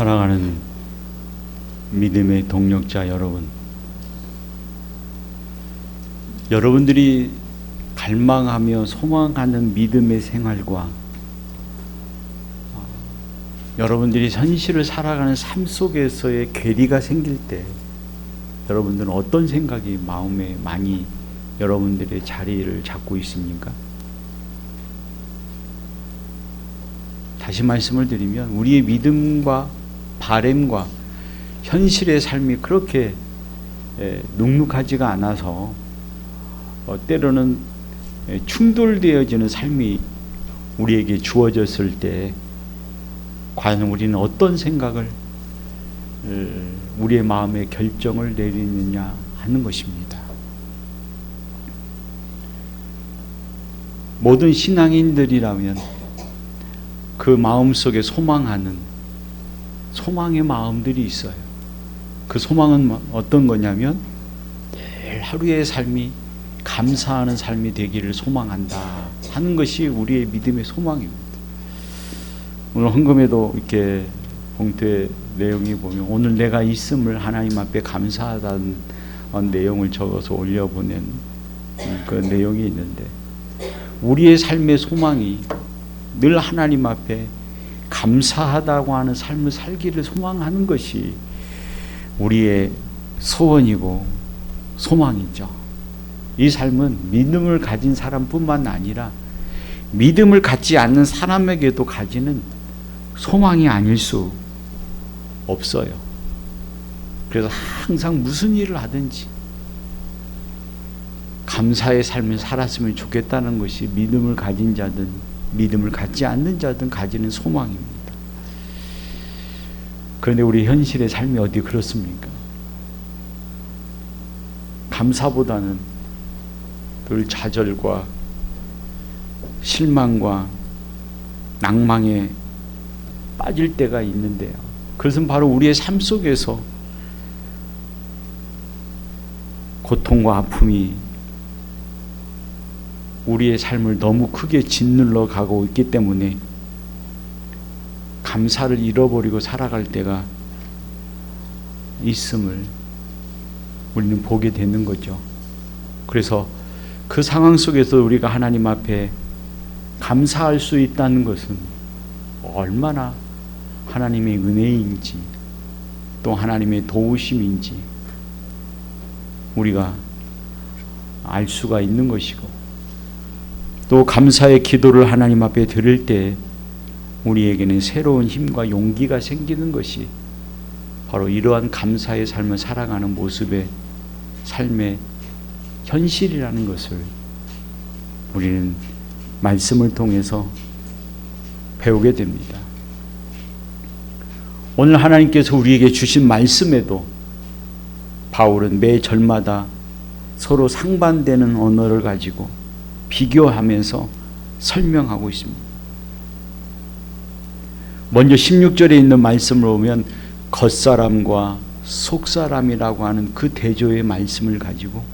사랑하는 믿음의 동력자 여러분, 여러분들이 갈망하며 소망하는 믿음의 생활과 여러분들이 현실을 살아가는 삶 속에서의 괴리가 생길 때 여러분들은 어떤 생각이 마음에 많이 여러분들의 자리를 잡고 있습니까? 다시 말씀을 드리면 우리의 믿음과 바램과 현실의 삶이 그렇게 눅눅하지가 않아서 때로는 충돌되어지는 삶이 우리에게 주어졌을 때 과연 우리는 어떤 생각을 우리의 마음의 결정을 내리느냐 하는 것입니다. 모든 신앙인들이라면 그 마음속에 소망하는 소망의 마음들이 있어요. 그 소망은 어떤 거냐면 늘 하루의 삶이 감사하는 삶이 되기를 소망한다 하는 것이 우리의 믿음의 소망입니다. 오늘 헌금에도 이렇게 봉투의 내용이 보면 오늘 내가 있음을 하나님 앞에 감사하다는 내용을 적어서 올려보낸 그 내용이 있는데, 우리의 삶의 소망이 늘 하나님 앞에 감사하다고 하는 삶을 살기를 소망하는 것이 우리의 소원이고 소망이죠. 이 삶은 믿음을 가진 사람뿐만 아니라 믿음을 갖지 않는 사람에게도 가지는 소망이 아닐 수 없어요. 그래서 항상 무슨 일을 하든지 감사의 삶을 살았으면 좋겠다는 것이 믿음을 가진 자든 믿음을 갖지 않는 자든 가지는 소망입니다. 그런데 우리 현실의 삶이 어디 그렇습니까? 감사보다는 늘 좌절과 실망과 낭망에 빠질 때가 있는데요. 그것은 바로 우리의 삶 속에서 고통과 아픔이 우리의 삶을 너무 크게 짓눌러 가고 있기 때문에 감사를 잃어버리고 살아갈 때가 있음을 우리는 보게 되는 거죠. 그래서 그 상황 속에서 우리가 하나님 앞에 감사할 수 있다는 것은 얼마나 하나님의 은혜인지 또 하나님의 도우심인지 우리가 알 수가 있는 것이고, 또 감사의 기도를 하나님 앞에 드릴 때 우리에게는 새로운 힘과 용기가 생기는 것이 바로 이러한 감사의 삶을 살아가는 모습의 삶의 현실이라는 것을 우리는 말씀을 통해서 배우게 됩니다. 오늘 하나님께서 우리에게 주신 말씀에도 바울은 매 절마다 서로 상반되는 언어를 가지고 비교하면서 설명하고 있습니다. 먼저 16절에 있는 말씀을 보면 겉사람과 속사람이라고 하는 그 대조의 말씀을 가지고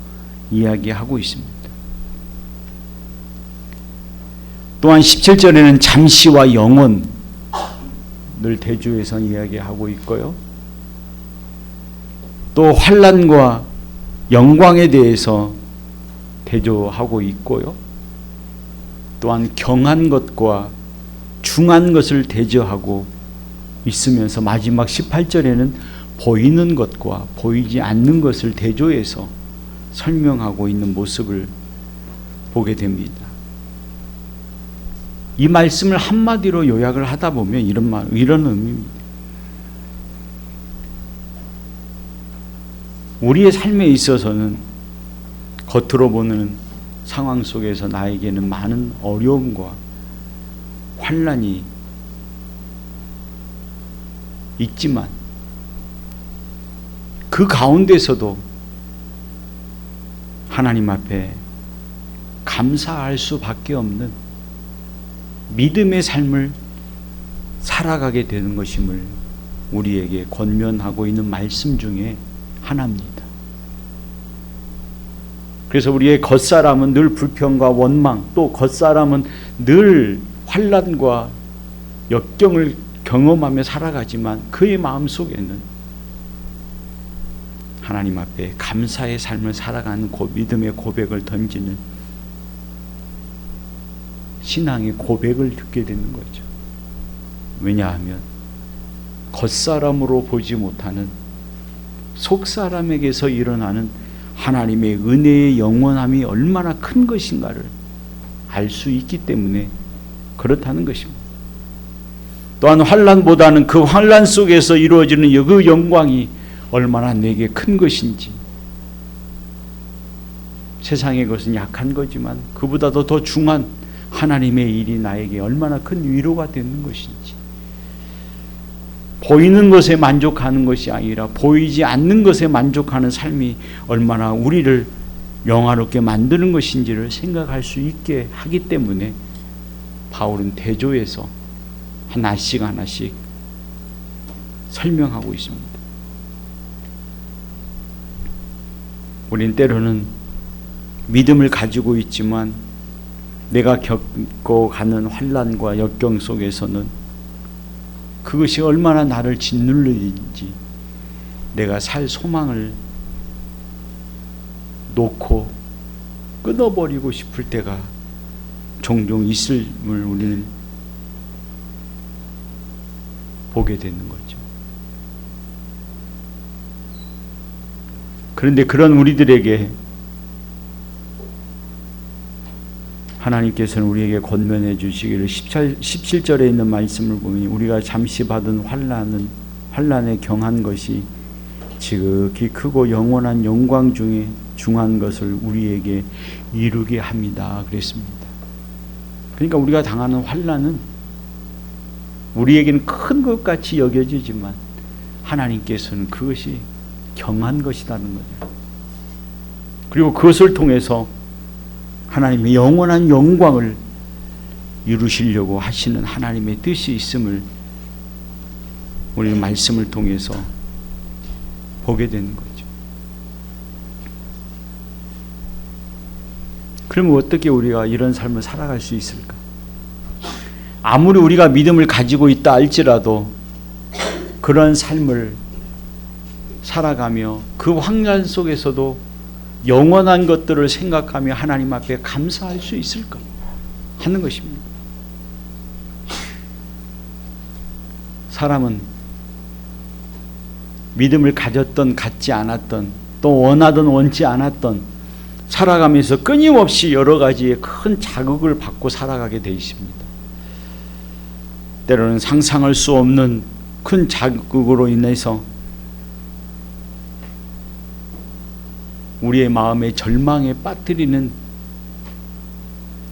이야기하고 있습니다. 또한 17절에는 잠시와 영원을 대조해서 이야기하고 있고요. 또 환난과 영광에 대해서 대조하고 있고요. 또한 경한 것과 중한 것을 대조하고 있으면서 마지막 18절에는 보이는 것과 보이지 않는 것을 대조해서 설명하고 있는 모습을 보게 됩니다. 이 말씀을 한마디로 요약을 하다 보면 이런 의미입니다. 우리의 삶에 있어서는 겉으로 보는 상황 속에서 나에게는 많은 어려움과 환난이 있지만 그 가운데서도 하나님 앞에 감사할 수밖에 없는 믿음의 삶을 살아가게 되는 것임을 우리에게 권면하고 있는 말씀 중에 하나입니다. 그래서 우리의 겉사람은 늘 불평과 원망, 또 겉사람은 늘 환난과 역경을 경험하며 살아가지만 그의 마음속에는 하나님 앞에 감사의 삶을 살아가는 믿음의 고백을 던지는 신앙의 고백을 듣게 되는 거죠. 왜냐하면 겉사람으로 보지 못하는 속사람에게서 일어나는 하나님의 은혜의 영원함이 얼마나 큰 것인가를 알 수 있기 때문에 그렇다는 것입니다. 또한 환난보다는 그 환난 속에서 이루어지는 그 영광이 얼마나 내게 큰 것인지, 세상의 것은 약한 거지만 그보다도 더 중한 하나님의 일이 나에게 얼마나 큰 위로가 되는 것인지, 보이는 것에 만족하는 것이 아니라 보이지 않는 것에 만족하는 삶이 얼마나 우리를 영화롭게 만드는 것인지를 생각할 수 있게 하기 때문에 바울은 대조해서 하나씩 하나씩 설명하고 있습니다. 우린 때로는 믿음을 가지고 있지만 내가 겪고 가는 환난과 역경 속에서는 그것이 얼마나 나를 짓누르는지 내가 살 소망을 놓고 끊어버리고 싶을 때가 종종 있음을 우리는 보게 되는 거죠. 그런데 그런 우리들에게 하나님께서는 우리에게 권면해 주시기를 17절에 있는 말씀을 보면 우리가 잠시 받은 환난에 경한 것이 지극히 크고 영원한 영광 중에 중한 것을 우리에게 이루게 합니다. 그랬습니다. 그러니까 우리가 당하는 환난은 우리에게는 큰 것 같이 여겨지지만 하나님께서는 그것이 경한 것이라는 거죠. 그리고 그것을 통해서 하나님의 영원한 영광을 이루시려고 하시는 하나님의 뜻이 있음을 우리는 말씀을 통해서 보게 되는 거죠. 그러면 어떻게 우리가 이런 삶을 살아갈 수 있을까? 아무리 우리가 믿음을 가지고 있다 할지라도 그런 삶을 살아가며 그 환난 속에서도 영원한 것들을 생각하며 하나님 앞에 감사할 수 있을까 하는 것입니다. 사람은 믿음을 가졌던 갖지 않았던 또 원하던 원치 않았던 살아가면서 끊임없이 여러 가지의 큰 자극을 받고 살아가게 되어 있습니다. 때로는 상상할 수 없는 큰 자극으로 인해서 우리의 마음의 절망에 빠뜨리는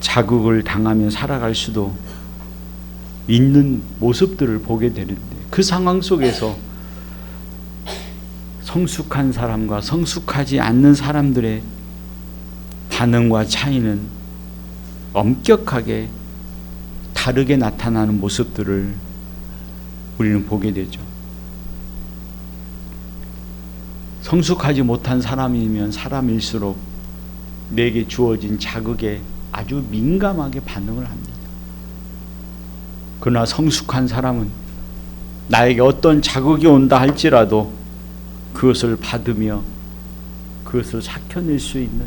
자극을 당하며 살아갈 수도 있는 모습들을 보게 되는데 그 상황 속에서 성숙한 사람과 성숙하지 않는 사람들의 반응과 차이는 엄격하게 다르게 나타나는 모습들을 우리는 보게 되죠. 성숙하지 못한 사람이면 사람일수록 내게 주어진 자극에 아주 민감하게 반응을 합니다. 그러나 성숙한 사람은 나에게 어떤 자극이 온다 할지라도 그것을 받으며 그것을 삭혀낼 수 있는,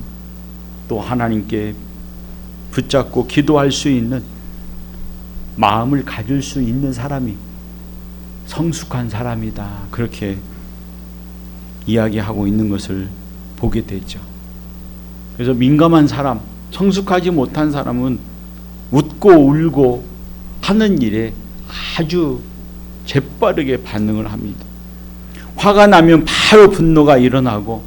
또 하나님께 붙잡고 기도할 수 있는 마음을 가질 수 있는 사람이 성숙한 사람이다, 그렇게 이야기하고 있는 것을 보게 되죠. 그래서 민감한 사람, 성숙하지 못한 사람은 웃고 울고 하는 일에 아주 재빠르게 반응을 합니다. 화가 나면 바로 분노가 일어나고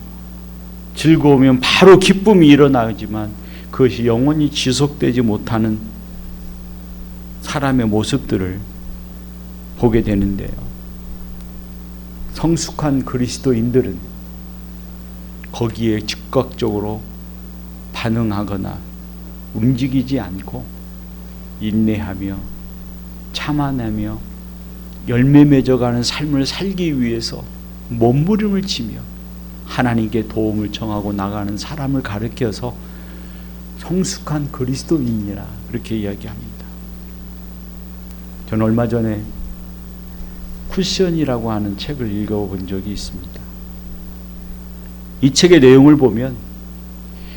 즐거우면 바로 기쁨이 일어나지만 그것이 영원히 지속되지 못하는 사람의 모습들을 보게 되는데요. 성숙한 그리스도인들은 거기에 즉각적으로 반응하거나 움직이지 않고 인내하며 참아내며 열매 맺어가는 삶을 살기 위해서 몸부림을 치며 하나님께 도움을 청하고 나가는 사람을 가르쳐서 성숙한 그리스도인이라 그렇게 이야기합니다. 저는 얼마 전에 쿠션이라고 하는 책을 읽어본 적이 있습니다. 이 책의 내용을 보면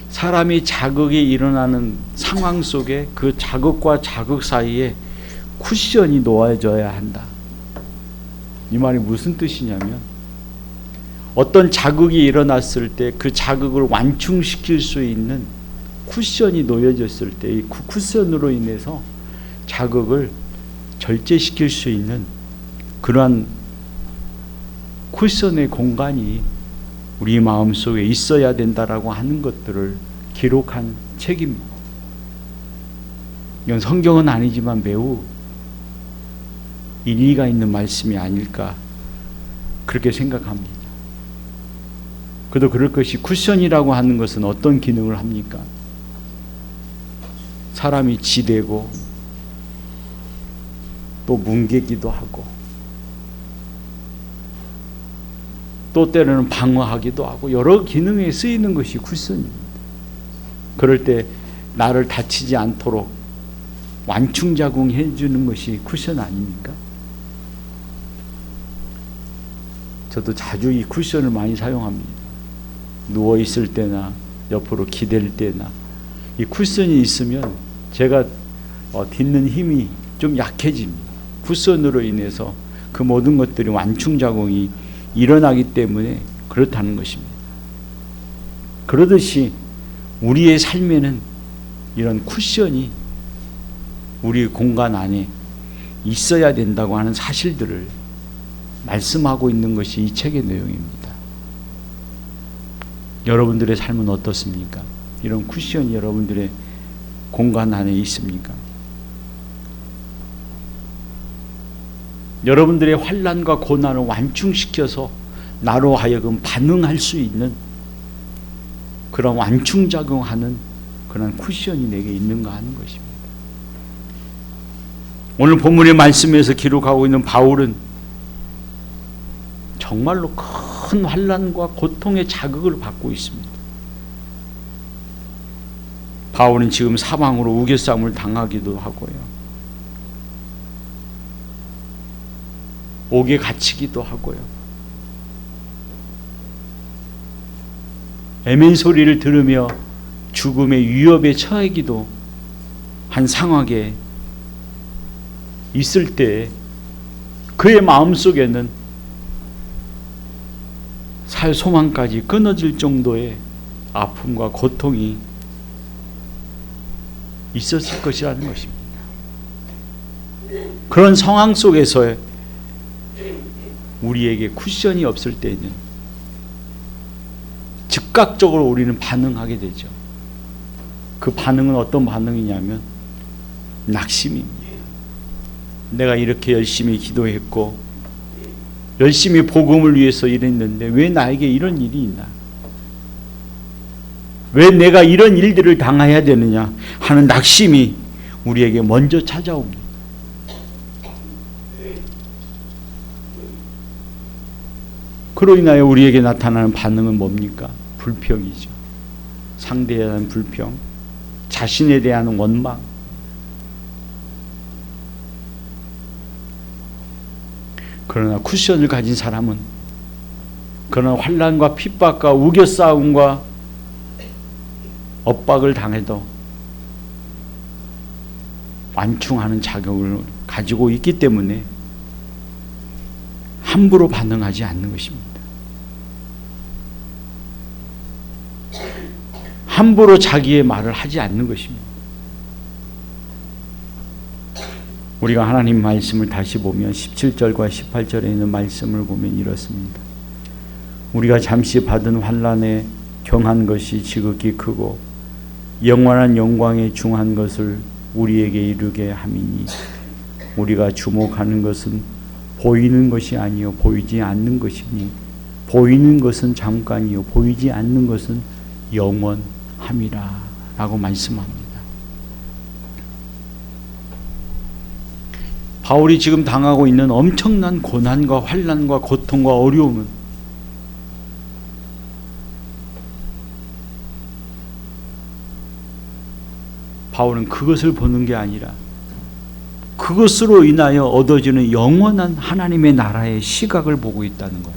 사람이 자극이 일어나는 상황 속에 그 자극과 자극 사이에 쿠션이 놓아져야 한다. 이 말이 무슨 뜻이냐면 어떤 자극이 일어났을 때 그 자극을 완충시킬 수 있는 쿠션이 놓여졌을 때 이 쿠션으로 인해서 자극을 절제시킬 수 있는 그러한 쿠션의 공간이 우리 마음속에 있어야 된다라고 하는 것들을 기록한 책입니다. 이건 성경은 아니지만 매우 일리가 있는 말씀이 아닐까 그렇게 생각합니다. 그래도 그럴 것이 쿠션이라고 하는 것은 어떤 기능을 합니까? 사람이 지대고 또 뭉개기도 하고 또 때로는 방어하기도 하고 여러 기능에 쓰이는 것이 쿠션입니다. 그럴 때 나를 다치지 않도록 완충작용해 주는 것이 쿠션 아닙니까? 저도 자주 이 쿠션을 많이 사용합니다. 누워 있을 때나 옆으로 기댈 때나 이 쿠션이 있으면 제가 딛는 힘이 좀 약해집니다. 쿠션으로 인해서 그 모든 것들이 완충작용이 일어나기 때문에 그렇다는 것입니다. 그러듯이 우리의 삶에는 이런 쿠션이 우리 공간 안에 있어야 된다고 하는 사실들을 말씀하고 있는 것이 이 책의 내용입니다. 여러분들의 삶은 어떻습니까? 이런 쿠션이 여러분들의 공간 안에 있습니까? 여러분들의 환난과 고난을 완충시켜서 나로 하여금 반응할 수 있는 그런 완충작용하는 그런 쿠션이 내게 있는가 하는 것입니다. 오늘 본문의 말씀에서 기록하고 있는 바울은 정말로 큰 환난과 고통의 자극을 받고 있습니다. 바울은 지금 사방으로 우겨싸움을 당하기도 하고요. 옥에 갇히기도 하고요. 애멘 소리를 들으며 죽음의 위협에 처하기도 한 상황에 있을 때 그의 마음속에는 살 소망까지 끊어질 정도의 아픔과 고통이 있었을 것이라는 것입니다. 그런 상황 속에서 우리에게 쿠션이 없을 때는 즉각적으로 우리는 반응하게 되죠. 그 반응은 어떤 반응이냐면 낙심입니다. 내가 이렇게 열심히 기도했고 열심히 복음을 위해서 일했는데 왜 나에게 이런 일이 있나? 왜 내가 이런 일들을 당해야 되느냐 하는 낙심이 우리에게 먼저 찾아옵니다. 그로 인하여 우리에게 나타나는 반응은 뭡니까? 불평이죠. 상대에 대한 불평, 자신에 대한 원망. 그러나 쿠션을 가진 사람은 그런 환난과 핍박과 우겨싸움과 엇박을 당해도 완충하는 자격을 가지고 있기 때문에 함부로 반응하지 않는 것입니다. 함부로 자기의 말을 하지 않는 것입니다. 우리가 하나님 말씀을 다시 보면 17절과 18절에 있는 말씀을 보면 이렇습니다. 우리가 잠시 받은 환난에 경한 것이 지극히 크고 영원한 영광에 중한 것을 우리에게 이루게 함이니 우리가 주목하는 것은 보이는 것이 아니요 보이지 않는 것이니 보이는 것은 잠깐이요 보이지 않는 것은 영원함이라 라고 말씀합니다. 바울이 지금 당하고 있는 엄청난 고난과 환난과 고통과 어려움은 바울은 그것을 보는 게 아니라 그것으로 인하여 얻어지는 영원한 하나님의 나라의 시각을 보고 있다는 거예요.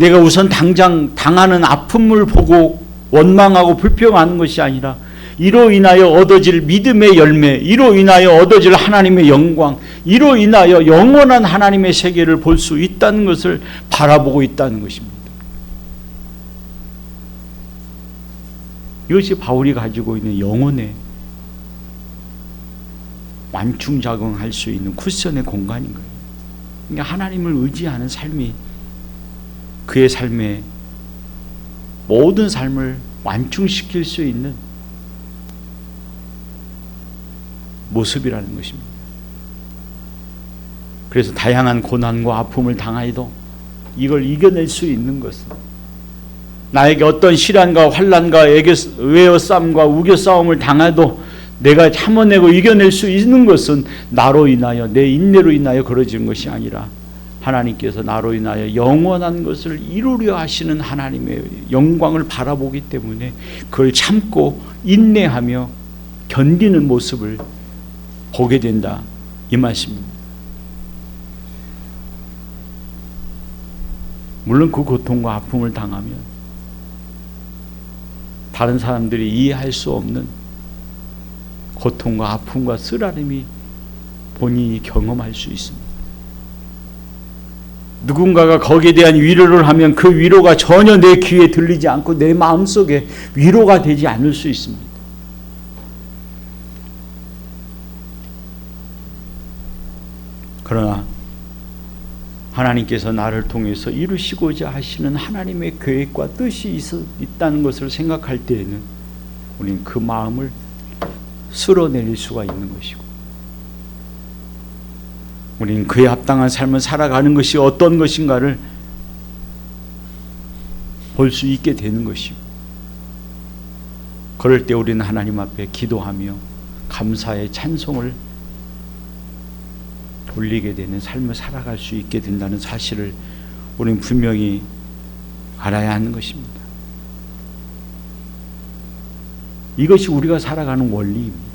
내가 우선 당장 당하는 아픔을 보고 원망하고 불평하는 것이 아니라 이로 인하여 얻어질 믿음의 열매, 이로 인하여 얻어질 하나님의 영광, 이로 인하여 영원한 하나님의 세계를 볼 수 있다는 것을 바라보고 있다는 것입니다. 이것이 바울이 가지고 있는 영혼의 완충작용할 수 있는 쿠션의 공간인 거예요. 그러니까 하나님을 의지하는 삶이 그의 삶의 모든 삶을 완충시킬 수 있는 모습이라는 것입니다. 그래서 다양한 고난과 아픔을 당하여도 이걸 이겨낼 수 있는 것은, 나에게 어떤 시련과 환난과 외어싸움과 우겨싸움을 당해도 내가 참아내고 이겨낼 수 있는 것은 나로 인하여, 내 인내로 인하여 그러지는 것이 아니라 하나님께서 나로 인하여 영원한 것을 이루려 하시는 하나님의 영광을 바라보기 때문에 그걸 참고 인내하며 견디는 모습을 보게 된다, 이 말씀입니다. 물론 그 고통과 아픔을 당하면 다른 사람들이 이해할 수 없는 고통과 아픔과 쓰라림이 본인이 경험할 수 있습니다. 누군가가 거기에 대한 위로를 하면 그 위로가 전혀 내 귀에 들리지 않고 내 마음속에 위로가 되지 않을 수 있습니다. 그러나 하나님께서 나를 통해서 이루시고자 하시는 하나님의 계획과 뜻이 있다는 것을 생각할 때에는 우리는 그 마음을 쓸어내릴 수가 있는 것이고, 우리는 그에 합당한 삶을 살아가는 것이 어떤 것인가를 볼 수 있게 되는 것이고, 그럴 때 우리는 하나님 앞에 기도하며 감사의 찬송을 돌리게 되는 삶을 살아갈 수 있게 된다는 사실을 우리는 분명히 알아야 하는 것입니다. 이것이 우리가 살아가는 원리입니다.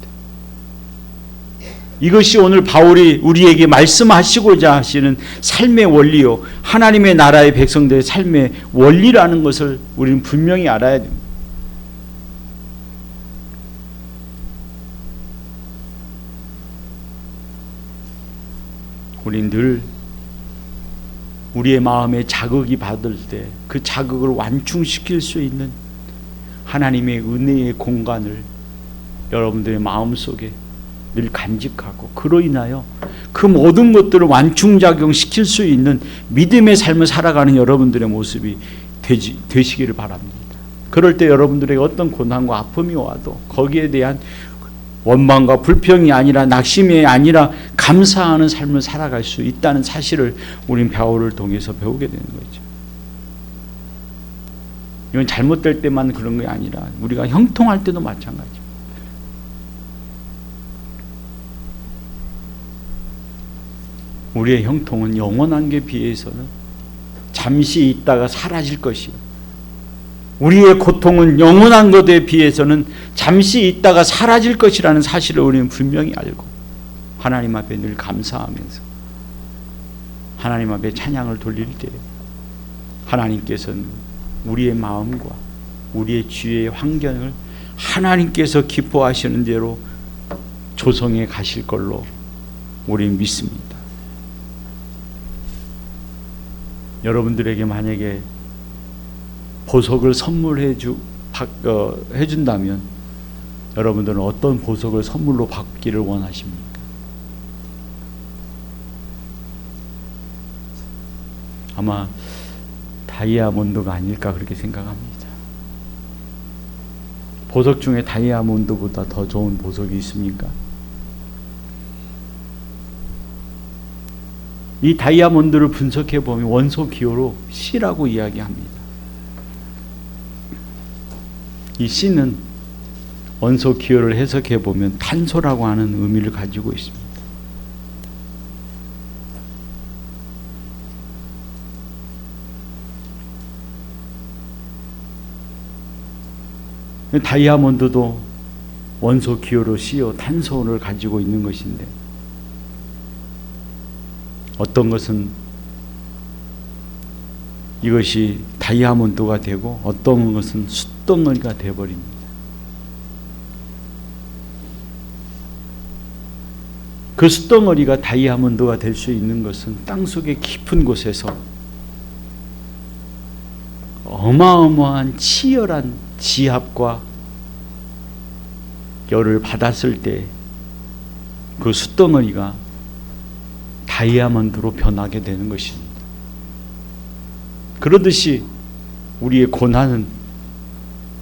이것이 오늘 바울이 우리에게 말씀하시고자 하시는 삶의 원리요, 하나님의 나라의 백성들의 삶의 원리라는 것을 우리는 분명히 알아야 됩니다. 우리는 늘 우리의 마음에 자극이 받을 때 그 자극을 완충시킬 수 있는 하나님의 은혜의 공간을 여러분들의 마음속에 늘 간직하고, 그로 인하여 그 모든 것들을 완충작용시킬 수 있는 믿음의 삶을 살아가는 여러분들의 모습이 되시기를 바랍니다. 그럴 때 여러분들에게 어떤 고난과 아픔이 와도 거기에 대한 원망과 불평이 아니라 낙심이 아니라 감사하는 삶을 살아갈 수 있다는 사실을 우리는 바울을 통해서 배우게 되는 거죠. 이건 잘못될 때만 그런 게 아니라 우리가 형통할 때도 마찬가지입니다. 우리의 형통은 영원한 게 비해서는 잠시 있다가 사라질 것이요, 우리의 고통은 영원한 것에 비해서는 잠시 있다가 사라질 것이라는 사실을 우리는 분명히 알고 하나님 앞에 늘 감사하면서 하나님 앞에 찬양을 돌릴 때 하나님께서는 우리의 마음과 우리의 주위의 환경을 하나님께서 기뻐하시는 대로 조성해 가실 걸로 우리는 믿습니다. 여러분들에게 만약에 보석을 선물해 준다면 여러분들은 어떤 보석을 선물로 받기를 원하십니까? 아마 다이아몬드가 아닐까 그렇게 생각합니다. 보석 중에 다이아몬드보다 더 좋은 보석이 있습니까? 이 다이아몬드를 분석해 보면 원소 기호로 C라고 이야기합니다. 이 C는 원소 기호를 해석해 보면 탄소라고 하는 의미를 가지고 있습니다. 다이아몬드도 원소 기호로 씌어 탄소를 가지고 있는 것인데, 어떤 것은 이것이 다이아몬드가 되고 어떤 것은 숯덩어리가 되어버립니다. 그 숯덩어리가 다이아몬드가 될 수 있는 것은 땅속의 깊은 곳에서 어마어마한 치열한 지압과 열을 받았을 때 그 숯덩어리가 다이아몬드로 변하게 되는 것입니다. 그러듯이 우리의 고난은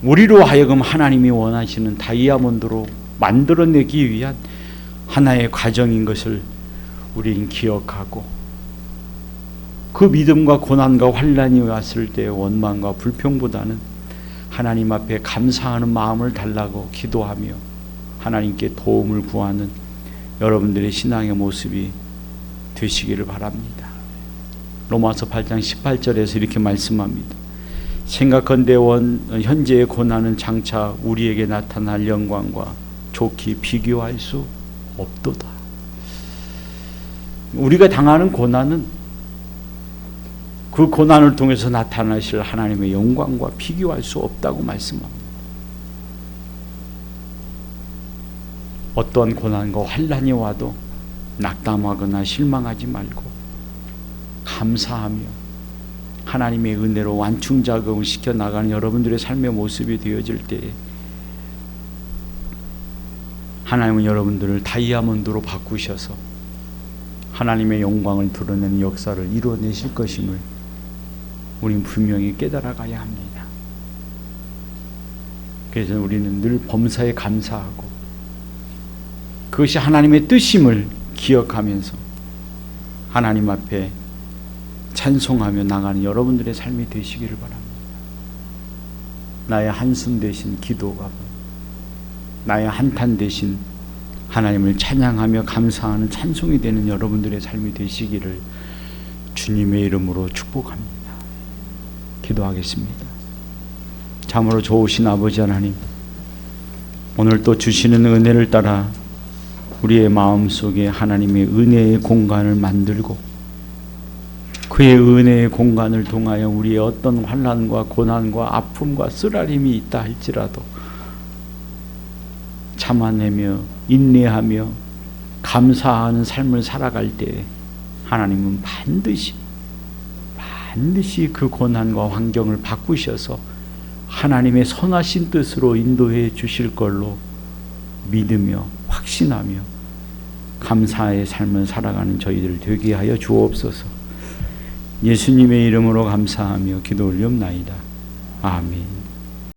우리로 하여금 하나님이 원하시는 다이아몬드로 만들어내기 위한 하나의 과정인 것을 우리는 기억하고, 그 믿음과 고난과 환난이 왔을 때 원망과 불평보다는 하나님 앞에 감사하는 마음을 달라고 기도하며 하나님께 도움을 구하는 여러분들의 신앙의 모습이 되시기를 바랍니다. 로마서 8장 18절에서 이렇게 말씀합니다. 생각건대 현재의 고난은 장차 우리에게 나타날 영광과 좋게 비교할 수 없도다. 우리가 당하는 고난은 그 고난을 통해서 나타나실 하나님의 영광과 비교할 수 없다고 말씀합니다. 어떠한 고난과 환난이 와도 낙담하거나 실망하지 말고 감사하며 하나님의 은혜로 완충작용을 시켜나가는 여러분들의 삶의 모습이 되어질 때에 하나님은 여러분들을 다이아몬드로 바꾸셔서 하나님의 영광을 드러내는 역사를 이루어내실 것임을 우리는 분명히 깨달아가야 합니다. 그래서 우리는 늘 범사에 감사하고 그것이 하나님의 뜻임을 기억하면서 하나님 앞에 찬송하며 나가는 여러분들의 삶이 되시기를 바랍니다. 나의 한숨 대신 기도가, 나의 한탄 대신 하나님을 찬양하며 감사하는 찬송이 되는 여러분들의 삶이 되시기를 주님의 이름으로 축복합니다. 기도하겠습니다. 참으로 좋으신 아버지 하나님, 오늘 또 주시는 은혜를 따라 우리의 마음속에 하나님의 은혜의 공간을 만들고 그의 은혜의 공간을 통하여 우리의 어떤 환난과 고난과 아픔과 쓰라림이 있다 할지라도 참아내며 인내하며 감사하는 삶을 살아갈 때 하나님은 반드시 그 고난과 환경을 바꾸셔서 하나님의 선하신 뜻으로 인도해 주실 걸로 믿으며 확신하며 감사의 삶을 살아가는 저희들 되게 하여 주옵소서. 예수님의 이름으로 감사하며 기도 올리옵나이다. 아멘.